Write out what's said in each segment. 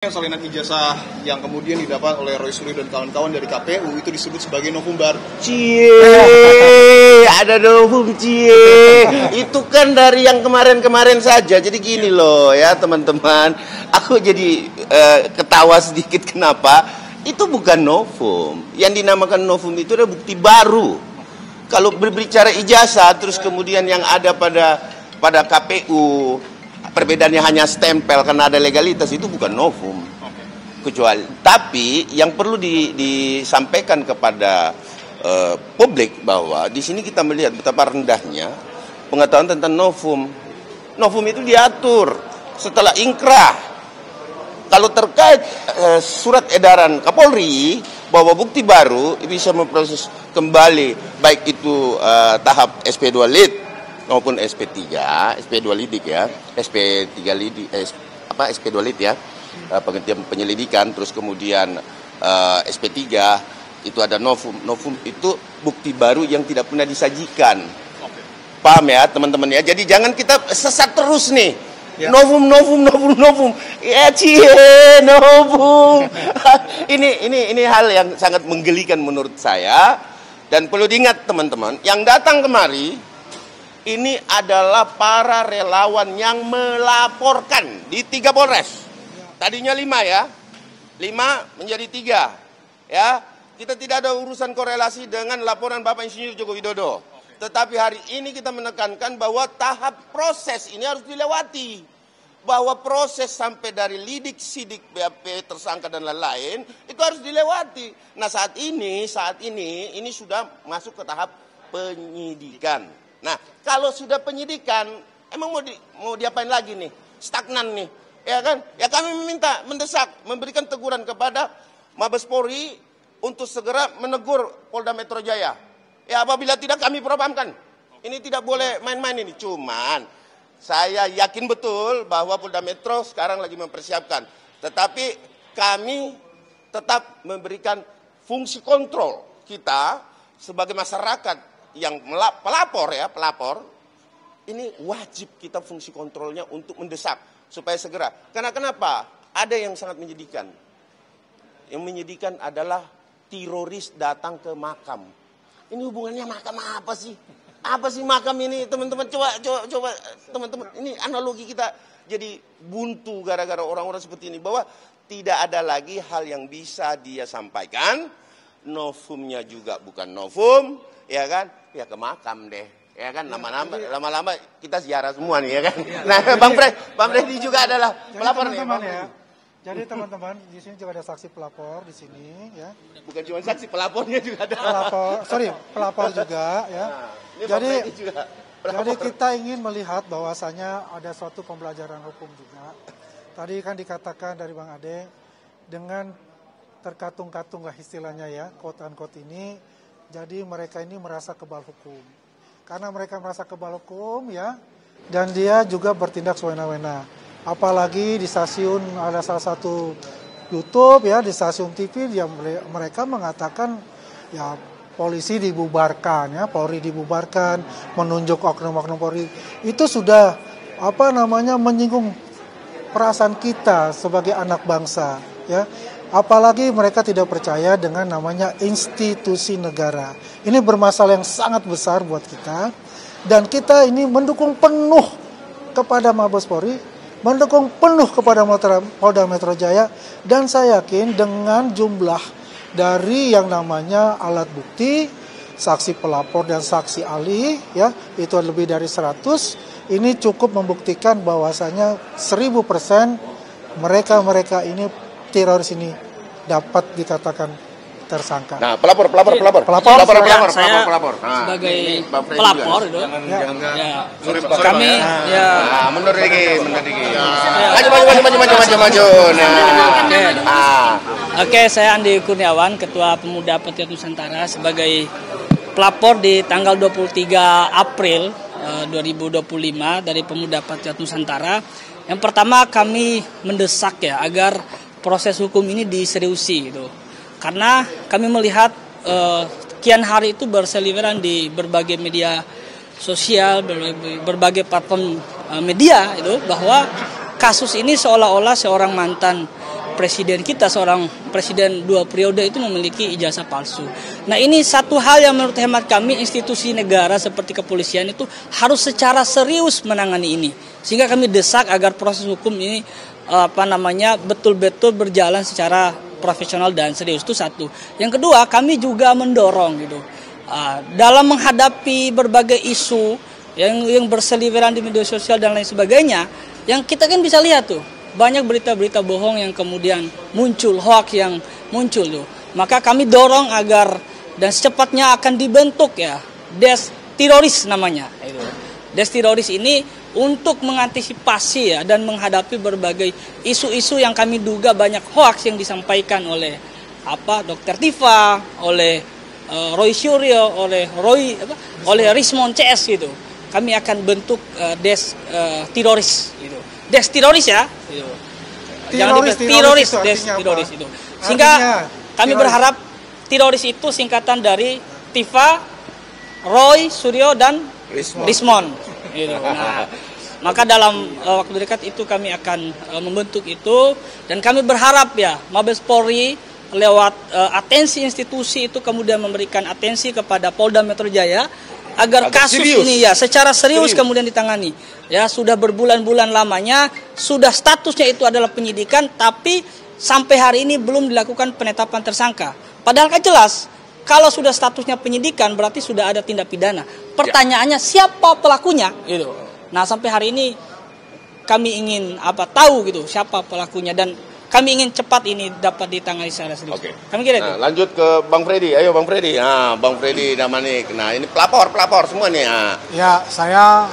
Salinan ijazah yang kemudian didapat oleh Roy Suryo dan kawan-kawan dari KPU itu disebut sebagai novumbar. Ada novum itu kan dari yang kemarin-kemarin saja. Jadi gini loh ya teman-teman, aku jadi ketawa sedikit. Kenapa? Itu bukan novum. Yang dinamakan novum itu adalah bukti baru. Kalau berbicara ijazah terus kemudian yang ada pada KPU perbedaannya hanya stempel karena ada legalitas, itu bukan novum. Kecuali, tapi yang perlu disampaikan kepada publik bahwa di sini kita melihat betapa rendahnya pengetahuan tentang novum. Novum itu diatur setelah inkrah. Kalau terkait surat edaran Kapolri bahwa bukti baru bisa memproses kembali baik itu tahap SP2 Lid maupun SP3, SP2 lidik ya, SP3 lidik, SP2 lid ya, penghentian penyelidikan, terus kemudian SP3 itu ada novum. Novum itu bukti baru yang tidak pernah disajikan. Paham ya teman-teman ya? Jadi jangan kita sesat terus nih. Ya. Novum. Ya novum. Ini hal yang sangat menggelikan menurut saya, dan perlu diingat teman-teman, yang datang kemari ini adalah para relawan yang melaporkan di 3 Polres. Tadinya 5 ya. 5 menjadi 3. Ya. Kita tidak ada urusan korelasi dengan laporan Bapak Insinyur Joko Widodo. Tetapi hari ini kita menekankan bahwa tahap proses ini harus dilewati. Bahwa proses sampai dari lidik, sidik, BAP, tersangka dan lain-lain itu harus dilewati. Nah, saat ini ini sudah masuk ke tahap penyidikan. Nah, kalau sudah penyidikan, emang mau diapain lagi nih? Stagnan nih, ya kan? Ya kami meminta, mendesak, memberikan teguran kepada Mabes Polri untuk segera menegur Polda Metro Jaya. Ya apabila tidak kami propampkan. Ini tidak boleh main-main ini. Cuman saya yakin betul bahwa Polda Metro sekarang lagi mempersiapkan. Tetapi kami tetap memberikan fungsi kontrol kita sebagai masyarakat yang pelapor, ini wajib kita fungsi kontrolnya untuk mendesak supaya segera. Karena kenapa? Ada yang sangat menyedihkan. Yang menyedihkan adalah teroris datang ke makam. Ini hubungannya makam apa sih? Apa sih makam ini, teman-teman? Coba teman-teman, ini analogi kita jadi buntu gara-gara orang-orang seperti ini, bahwa tidak ada lagi hal yang bisa dia sampaikan. Novumnya juga bukan novum, ya kan? Ya ke makam deh, ya kan? Lama-lama kita ziarah semua nih, ya kan? Nah, Bang Freddy juga adalah pelapor nih, Bang. Ya. Jadi teman-teman, di sini juga ada saksi pelapor di sini, ya. Bukan cuma saksi, pelapornya juga ada. Pelapor juga, ya. Nah, jadi kita ingin melihat bahwasanya ada suatu pembelajaran hukum juga. Tadi kan dikatakan dari Bang Ade, dengan terkatung-katung lah istilahnya ya, quote-unquote ini, jadi mereka ini merasa kebal hukum. Karena mereka merasa kebal hukum ya, dan dia juga bertindak sewena-wena. Apalagi di stasiun ada salah satu YouTube ya, di stasiun TV dia mereka mengatakan ya polisi dibubarkan ya, Polri dibubarkan, menunjuk oknum-oknum Polri. Itu sudah menyinggung perasaan kita sebagai anak bangsa ya. Apalagi mereka tidak percaya dengan namanya institusi negara. Ini bermasalah yang sangat besar buat kita. Dan kita ini mendukung penuh kepada Mabes Polri, mendukung penuh kepada Polda Metro Jaya. Dan saya yakin dengan jumlah dari yang namanya alat bukti, saksi pelapor dan saksi ahli, ya itu lebih dari 100. Ini cukup membuktikan bahwasanya 1000% mereka ini teroris ini dapat dikatakan tersangka. Nah, pelapor. Saya sebagai pelapor itu. Kami ya mundur dikit. Maju. Oke, saya Andi Kurniawan, Ketua Pemuda Patriot Nusantara, sebagai pelapor di tanggal 23 April 2025 dari Pemuda Patriot Nusantara. Yang pertama, kami mendesak ya agar proses hukum ini diseriusi gitu. Karena kami melihat kian hari itu berseliweran di berbagai media sosial, berbagai platform media itu, bahwa kasus ini seolah-olah seorang mantan presiden kita, seorang presiden 2 periode itu memiliki ijazah palsu. Nah, ini satu hal yang menurut hemat kami institusi negara seperti kepolisian itu harus secara serius menangani ini. Sehingga kami desak agar proses hukum ini betul-betul berjalan secara profesional dan serius. Itu satu. Yang kedua, kami juga mendorong gitu. Dalam menghadapi berbagai isu yang berseliweran di media sosial dan lain sebagainya, yang kita kan bisa lihat tuh, banyak berita-berita bohong yang kemudian muncul, hoax yang muncul tuh. Maka kami dorong agar dan secepatnya akan dibentuk ya Des Teroris namanya. Des Teroris ini untuk mengantisipasi ya dan menghadapi berbagai isu-isu yang kami duga banyak hoax yang disampaikan oleh Dr. Tifa, oleh Roy Suryo, oleh Rismon CS gitu. Kami akan bentuk Des Teroris gitu. Des Teroris ya. Gitu. Teroris itu. Sehingga kami berharap teroris itu singkatan dari Tifa, Roy, Suryo dan Rismon. Gitu. Nah, maka dalam waktu dekat itu kami akan membentuk itu, dan kami berharap ya Mabes Polri lewat atensi institusi itu kemudian memberikan atensi kepada Polda Metro Jaya agar kasus ini ya secara serius kemudian ditangani. Ya, sudah berbulan-bulan lamanya, sudah statusnya itu adalah penyidikan, tapi sampai hari ini belum dilakukan penetapan tersangka. Padahal kan jelas, kalau sudah statusnya penyidikan berarti sudah ada tindak pidana. Pertanyaannya siapa pelakunya? Gitu. Nah, sampai hari ini kami ingin tahu gitu siapa pelakunya, dan kami ingin cepat ini dapat ditangani secara serius. Oke. Kami kira itu. Lanjut ke Bang Freddy. Ayo Bang Freddy. Bang Freddy Damanik. Nah, ini pelapor semua nih. Ya, saya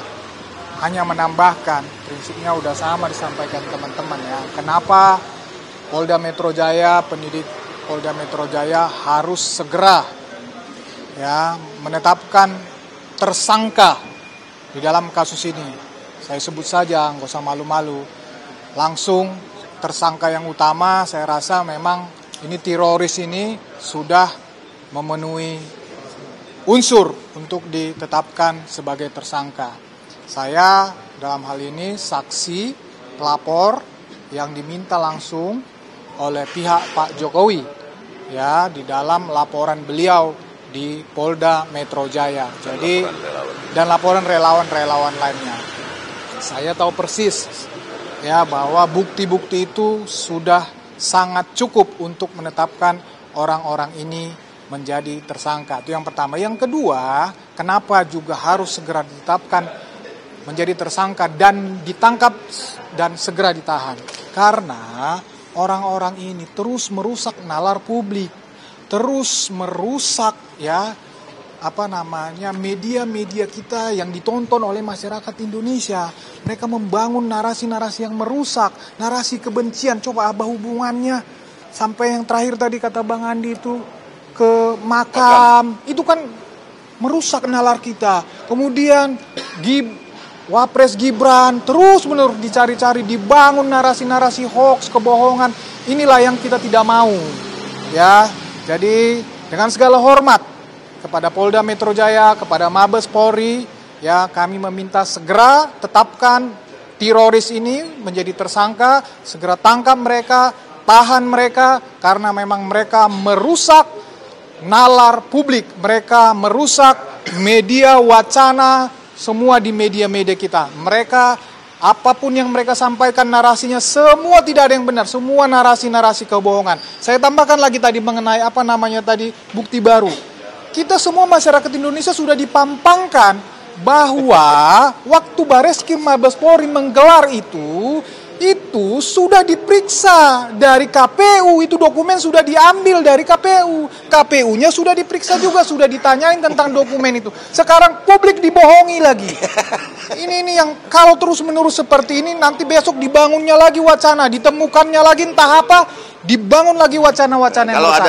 hanya menambahkan, prinsipnya udah sama disampaikan teman-teman ya. Kenapa Polda Metro Jaya, penyidik Polda Metro Jaya harus segera ya menetapkan tersangka di dalam kasus ini. Saya sebut saja, nggak usah malu-malu. Langsung tersangka yang utama, saya rasa memang ini teroris ini sudah memenuhi unsur untuk ditetapkan sebagai tersangka. Saya dalam hal ini saksi pelapor yang diminta langsung oleh pihak Pak Jokowi ya di dalam laporan beliau di Polda Metro Jaya. Jadi dan laporan relawan-relawan lainnya. Saya tahu persis ya bahwa bukti-bukti itu sudah sangat cukup untuk menetapkan orang-orang ini menjadi tersangka. Itu yang pertama. Yang kedua, kenapa juga harus segera ditetapkan menjadi tersangka dan ditangkap dan segera ditahan? Karena orang-orang ini terus merusak nalar publik, terus merusak ya media-media kita yang ditonton oleh masyarakat Indonesia. Mereka membangun narasi-narasi yang merusak, narasi kebencian. Coba hubungannya sampai yang terakhir tadi kata Bang Andi itu ke makam, itu kan merusak nalar kita. Kemudian Wapres Gibran terus-menerus dicari-cari, dibangun narasi-narasi hoax, kebohongan. Inilah yang kita tidak mau. Ya, jadi dengan segala hormat kepada Polda Metro Jaya, kepada Mabes Polri, ya kami meminta segera tetapkan teroris ini menjadi tersangka, segera tangkap mereka, tahan mereka, karena memang mereka merusak nalar publik, mereka merusak media wacana, semua di media-media kita. Mereka, apapun yang mereka sampaikan narasinya, semua tidak ada yang benar. Semua narasi-narasi kebohongan. Saya tambahkan lagi tadi mengenai bukti baru. Kita semua masyarakat Indonesia sudah dipampangkan bahwa waktu Bareskrim Mabes Polri menggelar itu sudah diperiksa dari KPU, itu dokumen sudah diambil dari KPU. KPU-nya sudah diperiksa juga, sudah ditanyain tentang dokumen itu. Sekarang publik dibohongi lagi. Ini yang kalau terus-menerus seperti ini, nanti besok dibangunnya lagi wacana, ditemukannya lagi entah apa, dibangun lagi wacana-wacana yang besar.